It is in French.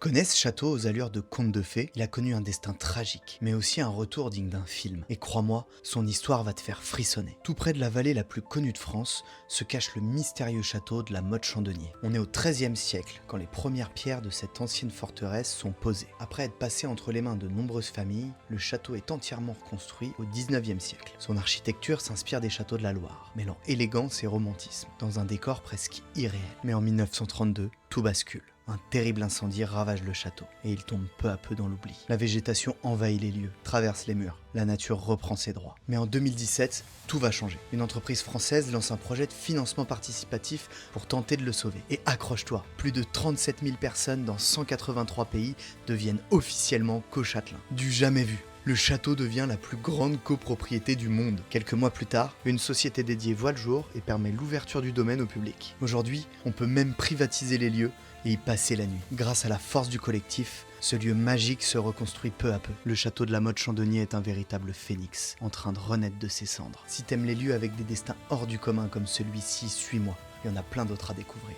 connais ce château aux allures de conte de fées? Il a connu un destin tragique, mais aussi un retour digne d'un film. Et crois-moi, son histoire va te faire frissonner. Tout près de la vallée la plus connue de France se cache le mystérieux château de la Motte-Chandonnier. On est au XIIIe siècle, quand les premières pierres de cette ancienne forteresse sont posées. Après être passé entre les mains de nombreuses familles, le château est entièrement reconstruit au XIXe siècle. Son architecture s'inspire des châteaux de la Loire, mêlant élégance et romantisme, dans un décor presque irréel. Mais en 1932, tout bascule. Un terrible incendie ravage le château et il tombe peu à peu dans l'oubli. La végétation envahit les lieux, traverse les murs, la nature reprend ses droits. Mais en 2017, tout va changer. Une entreprise française lance un projet de financement participatif pour tenter de le sauver. Et accroche-toi, plus de 37 000 personnes dans 183 pays deviennent officiellement co-châtelains. Du jamais vu. Le château devient la plus grande copropriété du monde. Quelques mois plus tard, une société dédiée voit le jour et permet l'ouverture du domaine au public. Aujourd'hui, on peut même privatiser les lieux et y passer la nuit. Grâce à la force du collectif, ce lieu magique se reconstruit peu à peu. Le château de la Motte-Chandonnier est un véritable phénix, en train de renaître de ses cendres. Si t'aimes les lieux avec des destins hors du commun comme celui-ci, suis-moi. Il y en a plein d'autres à découvrir.